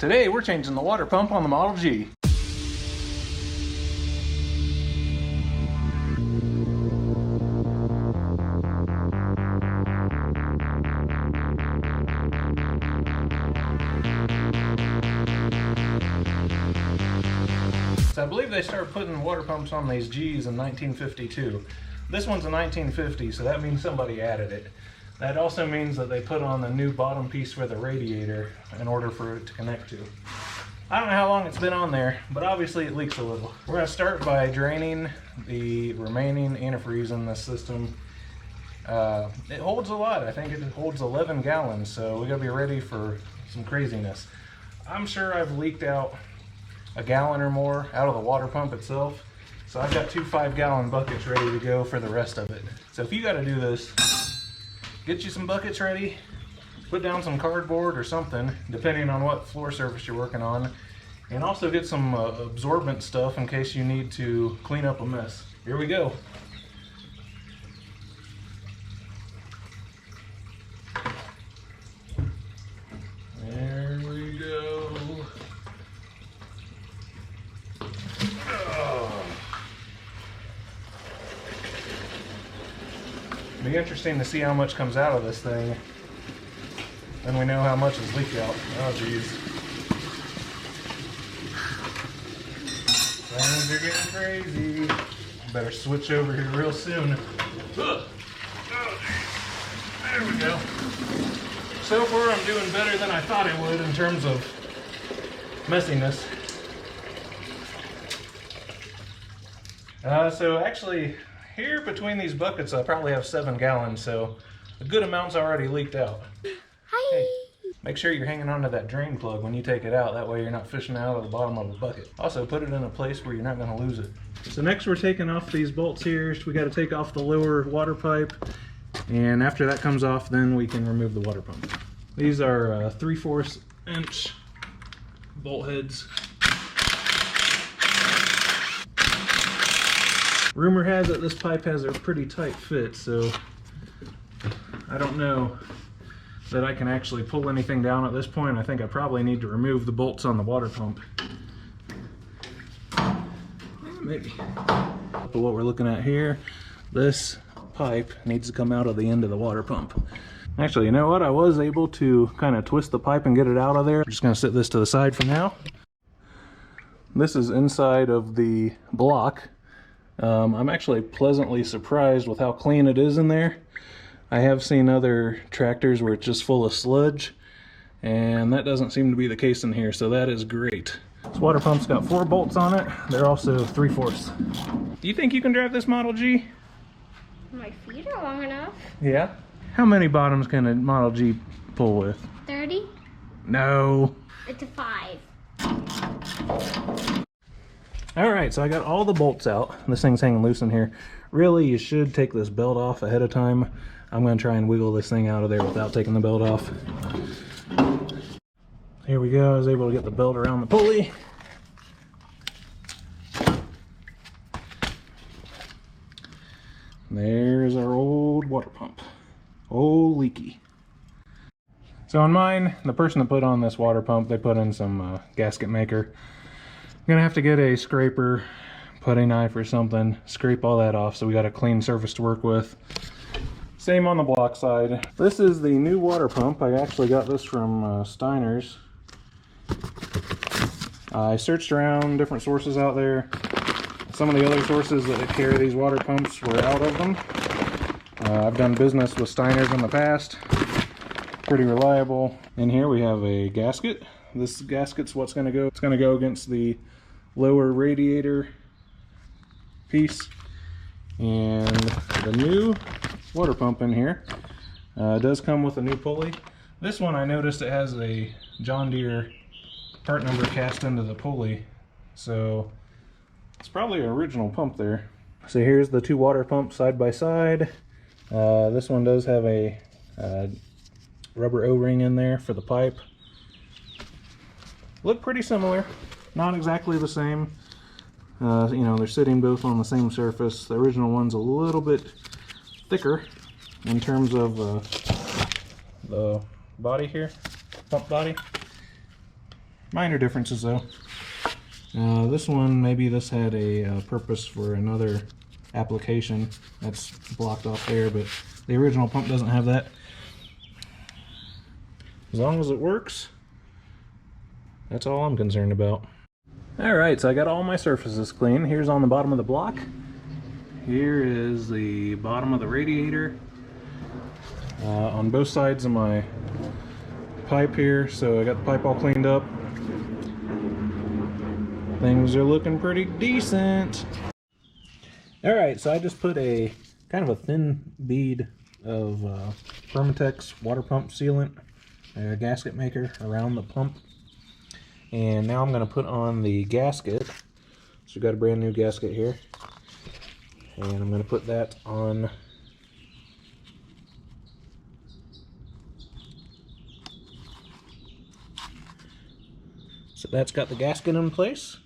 Today we're changing the water pump on the Model G. So I believe they started putting water pumps on these Gs in 1952. This one's a 1950, so that means somebody added it. That also means that they put on a new bottom piece for the radiator in order for it to connect to. I don't know how long it's been on there, but obviously it leaks a little. We're going to start by draining the remaining antifreeze in this system. It holds a lot. I think it holds 11 gallons, so we got to be ready for some craziness. I'm sure I've leaked out a gallon or more out of the water pump itself, so I've got two 5-gallon buckets ready to go for the rest of it. So if you got to do this, get you some buckets ready, put down some cardboard or something, depending on what floor surface you're working on, and also get some absorbent stuff in case you need to clean up a mess. Here we go. There we go. It'll be interesting to see how much comes out of this thing. Then we know how much is leaked out. Oh geez. Things are getting crazy. Better switch over here real soon. There we go. So far I'm doing better than I thought I would in terms of messiness. So actually, here between these buckets I probably have 7 gallons, so a good amount's already leaked out. Hi! Hey, make sure you're hanging onto that drain plug when you take it out, that way you're not fishing out of the bottom of a bucket. Also put it in a place where you're not going to lose it. So next we're taking off these bolts here. We got to take off the lower water pipe, and after that comes off then we can remove the water pump. These are 3/4 inch bolt heads. Rumor has it this pipe has a pretty tight fit, so I don't know that I can actually pull anything down at this point. I think I probably need to remove the bolts on the water pump. Maybe. But what we're looking at here, this pipe needs to come out of the end of the water pump. Actually, you know what? I was able to kind of twist the pipe and get it out of there. I'm just going to set this to the side for now. This is inside of the block. I'm actually pleasantly surprised with how clean it is in there. I have seen other tractors where it's just full of sludge, and that doesn't seem to be the case in here, so that is great. This water pump's got 4 bolts on it. They're also 3/4. Do you think you can drive this Model G? My feet are long enough. Yeah? How many bottoms can a Model G pull with? 30? No. It's a 5. Alright, so I got all the bolts out. This thing's hanging loose in here. Really, you should take this belt off ahead of time. I'm going to try and wiggle this thing out of there without taking the belt off. Here we go. I was able to get the belt around the pulley. There's our old water pump. Old leaky. So on mine, the person that put on this water pump, they put in some gasket maker. I'm gonna have to get a scraper, putty knife or something, scrape all that off so we got a clean surface to work with. Same on the block side. This is the new water pump. I actually got this from Steiner's. I searched around different sources out there. Some of the other sources that carry these water pumps were out of them. I've done business with Steiner's in the past. Pretty reliable. In here we have a gasket. This gasket's what's going to go. It's going to go against the lower radiator piece. And the new water pump in here does come with a new pulley. This one I noticed it has a John Deere part number cast into the pulley, so it's probably an original pump there. So here's the 2 water pumps side by side. This one does have a rubber O-ring in there for the pipe. Look pretty similar, not exactly the same. You know, they're sitting both on the same surface. The original one's a little bit thicker in terms of the body here, pump body. Minor differences though. This one, maybe this had a purpose for another application that's blocked off there, but the original pump doesn't have that. As long as it works, that's all I'm concerned about. Alright, so I got all my surfaces clean. Here's on the bottom of the block. Here is the bottom of the radiator. On both sides of my pipe here, so I got the pipe all cleaned up. Things are looking pretty decent. Alright, so I just put a kind of a thin bead of Permatex water pump sealant, a gasket maker, around the pump. And now I'm going to put on the gasket. So we've got a brand new gasket here. And I'm going to put that on so that's got the gasket in place.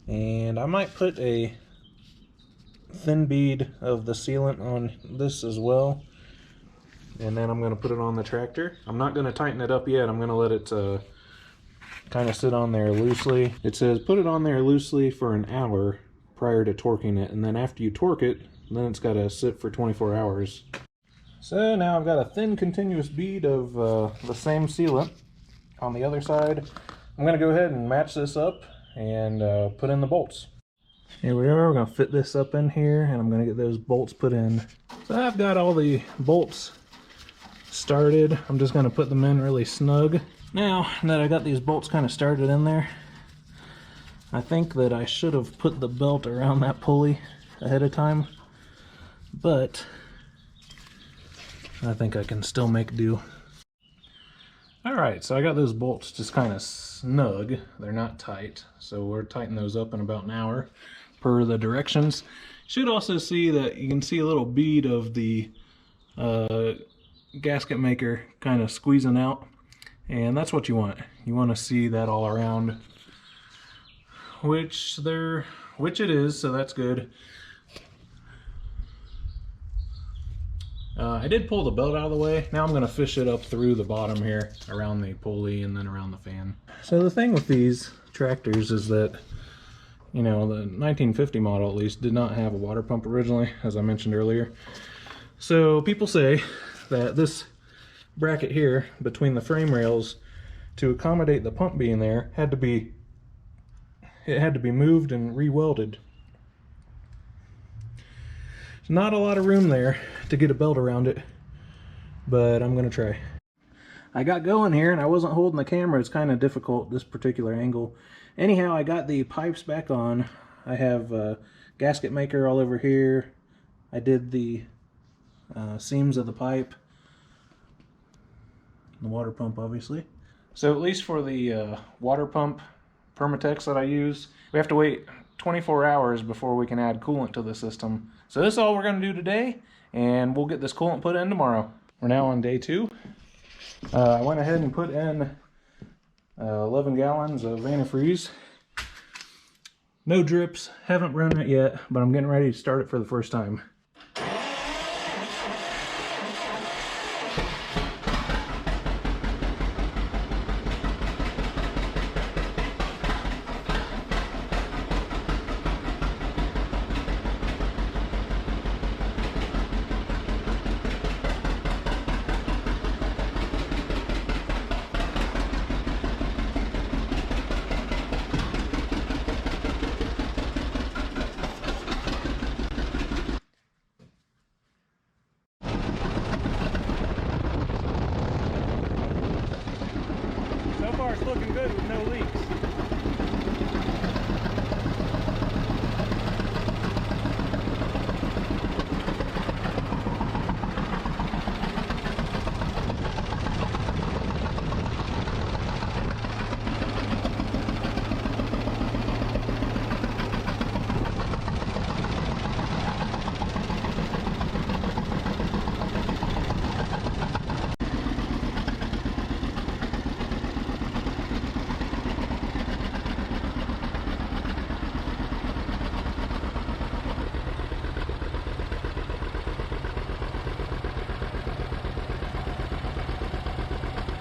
And I might put a thin bead of the sealant on this as well. And then I'm going to put it on the tractor. I'm not going to tighten it up yet. I'm going to let it kind of sit on there loosely. It says put it on there loosely for an hour prior to torquing it, and then after you torque it, then it's got to sit for 24 hours. So now I've got a thin continuous bead of the same sealant on the other side. I'm going to go ahead and match this up and put in the bolts. Here we are. We're going to fit this up in here, and I'm going to get those bolts put in. So I've got all the bolts started. I'm just going to put them in really snug. Now that I got these bolts kind of started in there, I think that I should have put the belt around that pulley ahead of time, but I think I can still make do. Alright, so I got those bolts just kind of snug. They're not tight, so we'll tighten those up in about an hour per the directions. You should also see that you can see a little bead of the gasket maker kind of squeezing out, and that's what you want. You want to see that all around, which it is, so that's good. I did pull the belt out of the way. Now I'm going to fish it up through the bottom here, around the pulley and then around the fan. So the thing with these tractors is that, you know, the 1950 model at least did not have a water pump originally, as I mentioned earlier. So people say that this bracket here between the frame rails, to accommodate the pump being there, had to be moved and re-welded. There's not a lot of room there to get a belt around it, but I'm gonna try. I got going here and I wasn't holding the camera. It's kind of difficult, this particular angle. Anyhow, I got the pipes back on. I have a gasket maker all over here. I did the seams of the pipe, the water pump obviously. So at least for the water pump Permatex that I use, we have to wait 24 hours before we can add coolant to the system. So this is all we're going to do today, and we'll get this coolant put in tomorrow. We're now on day 2. I went ahead and put in 11 gallons of antifreeze. No drips, haven't run it yet, but I'm getting ready to start it for the first time. So far it's looking good with no leaks.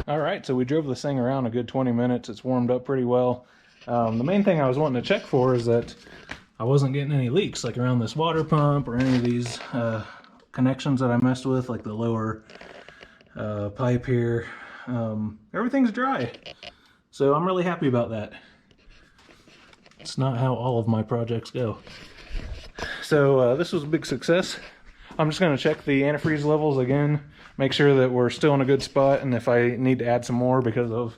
All right, so we drove this thing around a good 20 minutes. It's warmed up pretty well. The main thing I was wanting to check for is that I wasn't getting any leaks, like around this water pump or any of these connections that I messed with, like the lower pipe here. Everything's dry, so I'm really happy about that. It's not how all of my projects go. So this was a big success. I'm just going to check the antifreeze levels again, make sure that we're still in a good spot, and if I need to add some more because of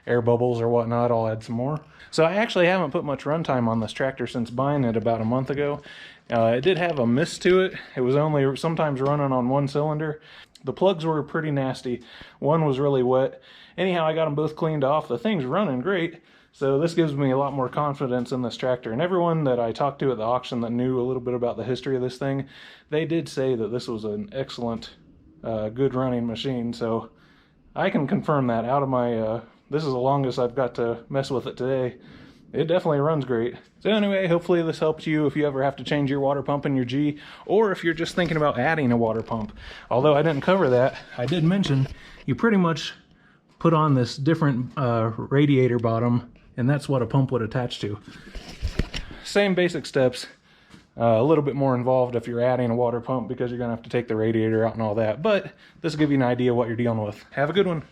air bubbles or whatnot, I'll add some more. So I actually haven't put much runtime on this tractor since buying it about a month ago. It did have a mist to it. It was only sometimes running on one cylinder. The plugs were pretty nasty. One was really wet. Anyhow, I got them both cleaned off. The thing's running great. So this gives me a lot more confidence in this tractor. And everyone that I talked to at the auction that knew a little bit about the history of this thing, they did say that this was an excellent, good running machine. So I can confirm that out of my, this is the longest I've got to mess with it today. It definitely runs great. So anyway, hopefully this helps you if you ever have to change your water pump in your G, or if you're just thinking about adding a water pump. Although I didn't cover that, I did mention you pretty much put on this different radiator bottom, and that's what a pump would attach to. Same basic steps, a little bit more involved if you're adding a water pump because you're gonna have to take the radiator out and all that, but this will give you an idea what you're dealing with. Have a good one.